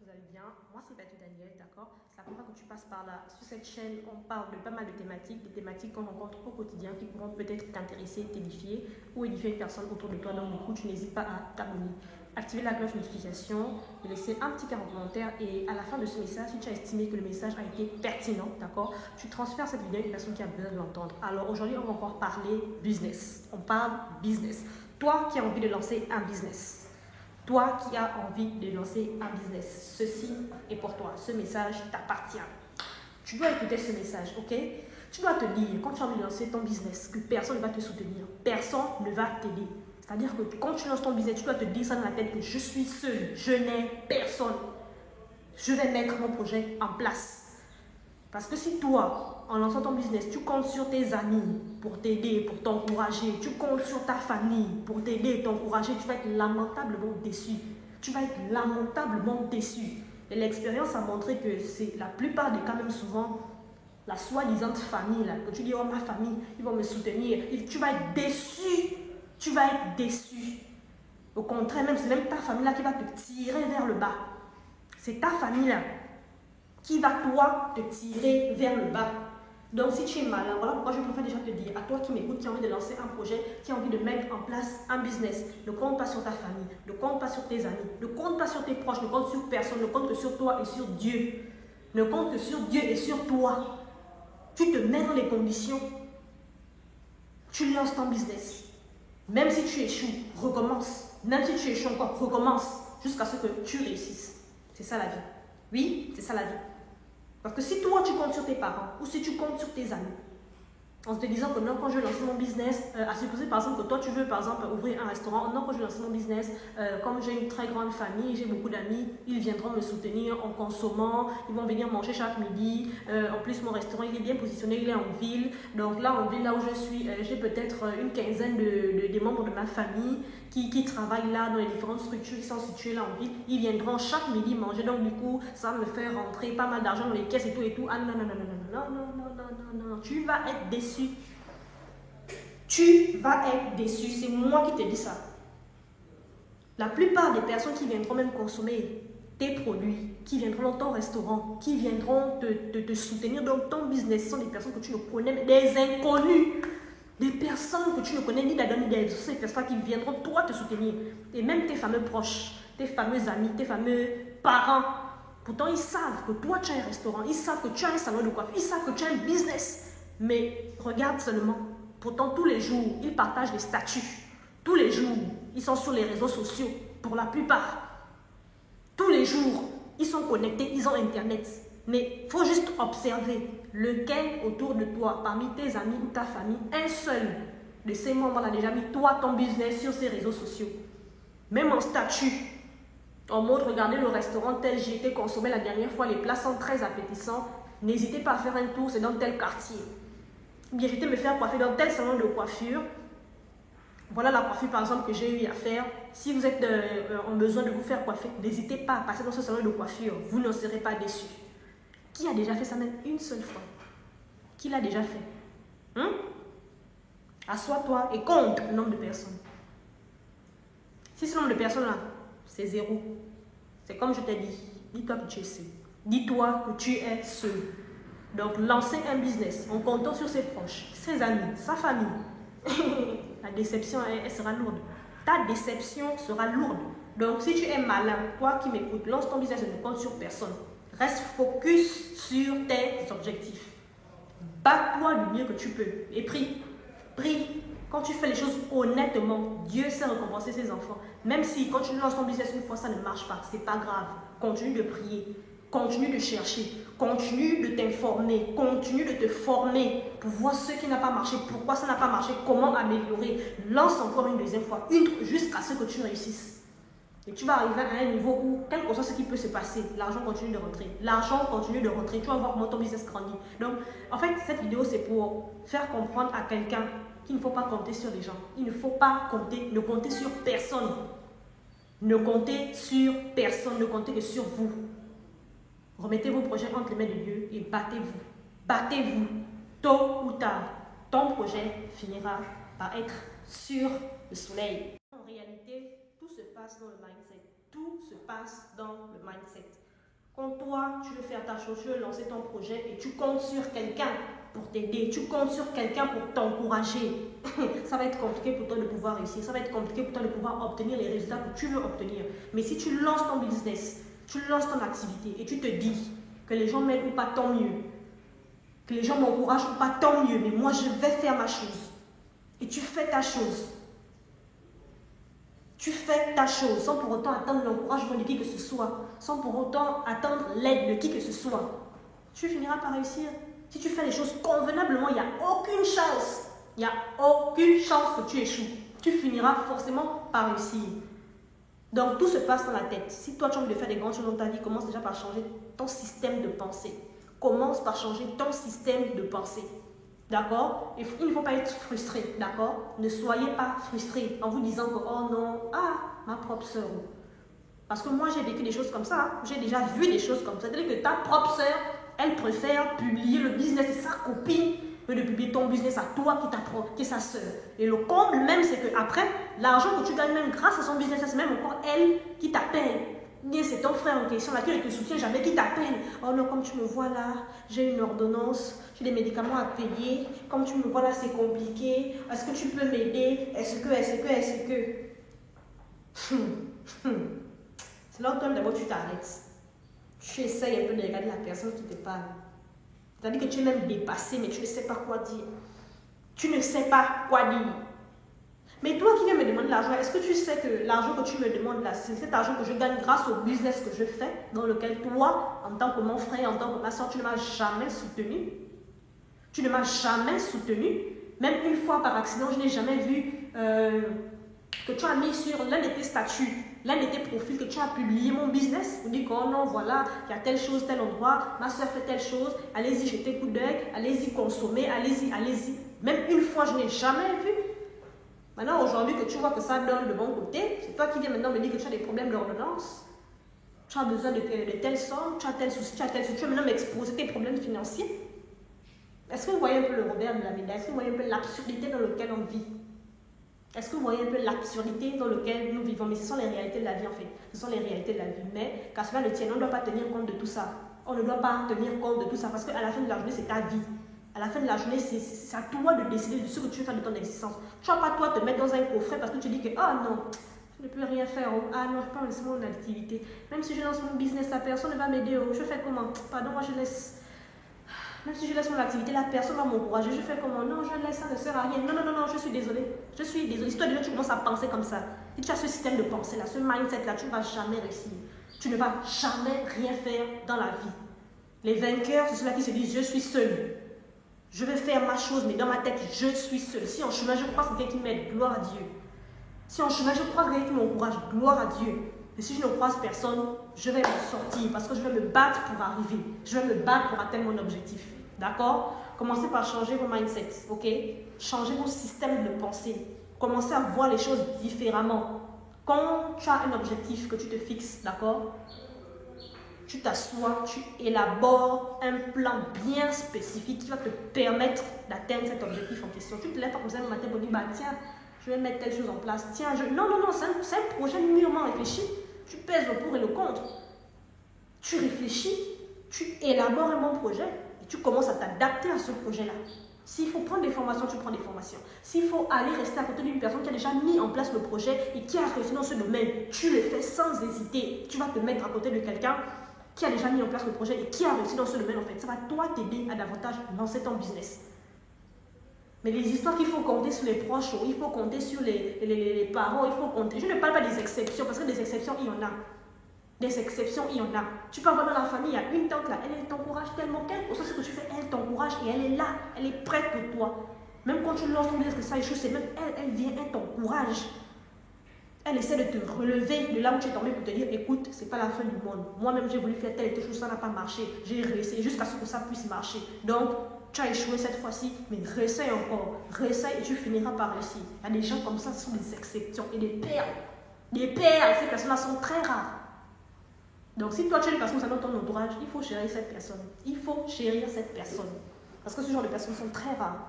vous allez bien. Moi, c'est Fatou Daniel, d'accord? C'est la première fois que tu passes par là. Sur cette chaîne, on parle de pas mal de thématiques, des thématiques qu'on rencontre au quotidien qui pourront peut-être t'intéresser, t'édifier ou édifier une personne autour de toi. Donc, du coup, tu n'hésites pas à t'abonner. Activer la cloche de notification, de laisser un petit commentaire et à la fin de ce message, si tu as estimé que le message a été pertinent, d'accord, tu transfères cette vidéo à une personne qui a besoin de l'entendre. Alors aujourd'hui, on va encore parler business. On parle business. Toi qui as envie de lancer un business. Toi qui as envie de lancer un business, ceci est pour toi. Ce message t'appartient. Tu dois écouter ce message, ok? Tu dois te dire, quand tu as envie de lancer ton business, que personne ne va te soutenir, personne ne va t'aider. C'est-à-dire que quand tu lances ton business, tu dois te dire ça dans la tête que je suis seul, je n'ai personne. Je vais mettre mon projet en place. Parce que si toi, en lançant ton business, tu comptes sur tes amis pour t'aider, pour t'encourager, tu comptes sur ta famille pour t'aider, t'encourager, tu vas être lamentablement déçu. Tu vas être lamentablement déçu. Et l'expérience a montré que c'est la plupart des cas, même souvent, la soi-disant famille, là, que tu dis, oh ma famille, ils vont me soutenir, tu vas être déçu. Tu vas être déçu. Au contraire, même, c'est même ta famille là qui va te tirer vers le bas. C'est ta famille là qui va, toi, te tirer vers le bas. Donc, si tu es malin, voilà pourquoi je préfère déjà te dire, à toi qui m'écoutes, qui a envie de lancer un projet, qui a envie de mettre en place un business, ne compte pas sur ta famille, ne compte pas sur tes amis, ne compte pas sur tes proches, ne compte sur personne, ne compte que sur toi et sur Dieu. Ne compte que sur Dieu et sur toi. Tu te mets dans les conditions. Tu lances ton business. Même si tu échoues, recommence. Même si tu échoues encore, recommence jusqu'à ce que tu réussisses. C'est ça la vie. Oui, c'est ça la vie. Parce que si toi, tu comptes sur tes parents ou si tu comptes sur tes amis, en te disant que non, quand je lance mon business, à supposer par exemple que toi, tu veux par exemple ouvrir un restaurant, non, quand je lance mon business, comme j'ai une très grande famille, j'ai beaucoup d'amis, ils viendront me soutenir en consommant, ils vont venir manger chaque midi. En plus, mon restaurant, il est bien positionné, il est en ville. Donc là, en ville, là où je suis, j'ai peut-être une quinzaine de membres de ma famille qui travaillent là dans les différentes structures qui sont situées là en ville. Ils viendront chaque midi manger. Donc du coup, ça me fait rentrer pas mal d'argent dans les caisses et tout et tout. Ah non, non, non, non, non, non, non, non, non, non, non. Tu vas être déçu. Tu vas être déçu. C'est moi qui te dis ça. La plupart des personnes qui viendront même consommer tes produits, qui viendront dans ton restaurant, qui viendront te soutenir dans ton business, ce sont des personnes que tu ne connais, des inconnus. Des personnes que tu ne connais ni d'Adam ni d'Ève, ce sont des personnes qui viendront toi te soutenir. Et même tes fameux proches, tes fameux amis, tes fameux parents. Pourtant, ils savent que toi, tu as un restaurant, ils savent que tu as un salon de coiffure, ils savent que tu as un business. Mais regarde seulement. Pourtant, tous les jours, ils partagent des statuts. Tous les jours, ils sont sur les réseaux sociaux, pour la plupart. Tous les jours, ils sont connectés, ils ont Internet. Mais il faut juste observer lequel autour de toi, parmi tes amis ou ta famille, un seul de ces membres a déjà mis toi, ton business sur ces réseaux sociaux. Même en statut, en mode regardez le restaurant tel j'ai été consommé la dernière fois, les plats sont très appétissants. N'hésitez pas à faire un tour, c'est dans tel quartier. Bien, j'étais me faire coiffer dans tel salon de coiffure. Voilà la coiffure par exemple que j'ai eu à faire. Si vous êtes en besoin de vous faire coiffer, n'hésitez pas à passer dans ce salon de coiffure. Vous ne serez pas déçus. Qui a déjà fait ça même une seule fois? Qui l'a déjà fait? Assois-toi et compte le nombre de personnes. Si ce nombre de personnes là, c'est zéro. C'est comme je t'ai dit. Dis-toi que tu es seul. Dis-toi que tu es seul. Donc lancer un business en comptant sur ses proches, ses amis, sa famille. La déception, elle sera lourde. Ta déception sera lourde. Donc, si tu es malin, toi qui m'écoutes, lance ton business et ne compte sur personne. Reste focus sur tes objectifs. Bats-toi du mieux que tu peux. Et prie. Prie. Quand tu fais les choses honnêtement, Dieu sait récompenser ses enfants. Même si quand tu lances ton business une fois, ça ne marche pas. C'est pas grave. Continue de prier. Continue de chercher, continue de t'informer, continue de te former pour voir ce qui n'a pas marché, pourquoi ça n'a pas marché, comment améliorer. Lance encore une deuxième fois, jusqu'à ce que tu réussisses. Et tu vas arriver à un niveau où, quel que soit ce qui peut se passer, l'argent continue de rentrer. L'argent continue de rentrer, tu vas voir comment ton business grandit. Donc, en fait, cette vidéo, c'est pour faire comprendre à quelqu'un qu'il ne faut pas compter sur les gens. Il ne faut pas compter, ne compter sur personne. Ne comptez sur personne, ne comptez que sur vous. Remettez vos projets entre les mains de Dieu et battez-vous. Battez-vous. Tôt ou tard, ton projet finira par être sur le soleil. En réalité, tout se passe dans le mindset. Tout se passe dans le mindset. Quand toi, tu veux faire ta chose, tu veux lancer ton projet et tu comptes sur quelqu'un pour t'aider, tu comptes sur quelqu'un pour t'encourager, ça va être compliqué pour toi de pouvoir réussir, ça va être compliqué pour toi de pouvoir obtenir les résultats que tu veux obtenir. Mais si tu lances ton business, tu lances ton activité et tu te dis que les gens m'aident ou pas, tant mieux. Que les gens m'encouragent ou pas, tant mieux. Mais moi, je vais faire ma chose. Et tu fais ta chose. Tu fais ta chose sans pour autant attendre l'encouragement de qui que ce soit, sans pour autant attendre l'aide de qui que ce soit. Tu finiras par réussir. Si tu fais les choses convenablement, il n'y a aucune chance. Il n'y a aucune chance que tu échoues. Tu finiras forcément par réussir. Donc tout se passe dans la tête. Si toi tu as envie de faire des grandes choses dans ta vie, commence déjà par changer ton système de pensée. Commence par changer ton système de pensée. D'accord? Il ne faut pas être frustré, d'accord? Ne soyez pas frustré en vous disant que oh non, ma propre soeur. Parce que moi j'ai vécu des choses comme ça, hein. J'ai déjà vu des choses comme ça. C'est-à-dire que ta propre soeur, elle préfère publier le business de sa copine que de publier ton business à toi qui est sa soeur. Et le comble même, c'est qu'après, l'argent que tu gagnes même grâce à son business, c'est même encore elle qui t'appelle. Bien, c'est ton frère en question là qui ne te soutient jamais, qui t'appelle. Oh non, comme tu me vois là, j'ai une ordonnance, j'ai des médicaments à payer. Comme tu me vois là, c'est compliqué. Est-ce que tu peux m'aider? Est-ce que C'est là où toi d'abord tu t'arrêtes. Tu essayes un peu de regarder la personne qui te parle. C'est-à-dire que tu es même dépassé, mais tu ne sais pas quoi dire. Tu ne sais pas quoi dire. Mais toi qui viens me demander l'argent, est-ce que tu sais que l'argent que tu me demandes là, c'est cet argent que je gagne grâce au business que je fais, dans lequel toi, en tant que mon frère, en tant que ma soeur, tu ne m'as jamais soutenu? Tu ne m'as jamais soutenu. Même une fois par accident, je n'ai jamais vu que tu as mis sur l'un de tes statuts, l'un de tes profils, que tu as publié mon business. On dit que oh non, voilà, il y a telle chose, tel endroit, ma soeur fait telle chose, allez-y, jetez coup d'œil, allez-y, consommez, allez-y, allez-y. Même une fois, je n'ai jamais vu. Maintenant, aujourd'hui, que tu vois que ça donne de bon côté, c'est toi qui viens maintenant me dire que tu as des problèmes d'ordonnance, tu as besoin de telle somme, tu as tel souci, tu as tel souci, tu vas maintenant m'exposer tes problèmes financiers. Est-ce que vous voyez un peu le revers de la médaille? Est-ce que vous voyez un peu l'absurdité dans laquelle on vit? Est-ce que vous voyez un peu l'absurdité dans laquelle nous vivons? Mais ce sont les réalités de la vie en fait. Ce sont les réalités de la vie. Mais qu'à cela ne tienne, on ne doit pas tenir compte de tout ça. On ne doit pas tenir compte de tout ça parce qu'à la fin de la journée, c'est ta vie. À la fin de la journée, c'est à toi de décider de ce que tu veux faire de ton existence. Tu ne vas pas toi te mettre dans un coffret parce que tu dis que ah non, je ne peux rien faire. Oh. Ah non, je peux pas laisser mon activité. Même si je lance mon business, la personne ne va m'aider. Oh. Je fais comment? Pardon, moi je laisse. Même si je laisse mon activité, la personne va m'encourager. Je fais comment? Non, je laisse, ça ne sert à rien. Non, non, non, non, je suis désolée. Je suis désolée. Si toi déjà tu commences à penser comme ça, si tu as ce système de pensée là, ce mindset là, tu ne vas jamais réussir. Tu ne vas jamais rien faire dans la vie. Les vainqueurs, c'est ceux-là qui se disent je suis seul. Je vais faire ma chose, mais dans ma tête, je suis seul. Si en chemin, je crois que c'est quelqu'un qui m'aide, gloire à Dieu. Si en chemin, je crois que quelqu'un qui m'encourage, gloire à Dieu. Mais si je ne croise personne, je vais m'en sortir parce que je vais me battre pour arriver. Je vais me battre pour atteindre mon objectif. D'accord? Commencez par changer vos mindsets, ok? Changez vos systèmes de pensée. Commencez à voir les choses différemment. Quand tu as un objectif que tu te fixes, d'accord? Tu t'assois, tu élabores un plan bien spécifique qui va te permettre d'atteindre cet objectif en question. Tu te lèves comme ça le matin pour dire, bah tiens, je vais mettre telle chose en place. Tiens, non, non, non, c'est un projet mûrement réfléchi. Tu pèses le pour et le contre. Tu réfléchis, tu élabores un bon projet et tu commences à t'adapter à ce projet-là. S'il faut prendre des formations, tu prends des formations. S'il faut aller rester à côté d'une personne qui a déjà mis en place le projet et qui a réussi dans ce domaine, tu le fais sans hésiter. Tu vas te mettre à côté de quelqu'un qui a déjà mis en place le projet et qui a réussi dans ce domaine en fait. Ça va toi t'aider à davantage lancer ton business. Mais les histoires qu'il faut compter sur les proches, il faut compter sur les parents, il faut compter. Je ne parle pas des exceptions parce que des exceptions, il y en a. Des exceptions, il y en a. Tu peux avoir dans la famille, il y a une tante là, elle t'encourage tellement, quel que soit ce que tu fais, elle t'encourage et elle est là, elle est prête pour toi. Même quand tu lances ton business, que ça échoue, c'est même elle vient, elle t'encourage. Elle essaie de te relever de là où tu es tombé pour te dire, écoute, c'est pas la fin du monde. Moi-même, j'ai voulu faire telle et telle chose, ça n'a pas marché. J'ai réussi jusqu'à ce que ça puisse marcher. Donc, tu as échoué cette fois-ci, mais réessaye encore. Réessaye et tu finiras par réussir. Il y a des gens comme ça, ce sont des exceptions et des perles. Des perles, ces personnes-là sont très rares. Donc, si toi, tu es une personne dans ton entourage, il faut chérir cette personne. Il faut chérir cette personne. Parce que ce genre de personnes sont très rares.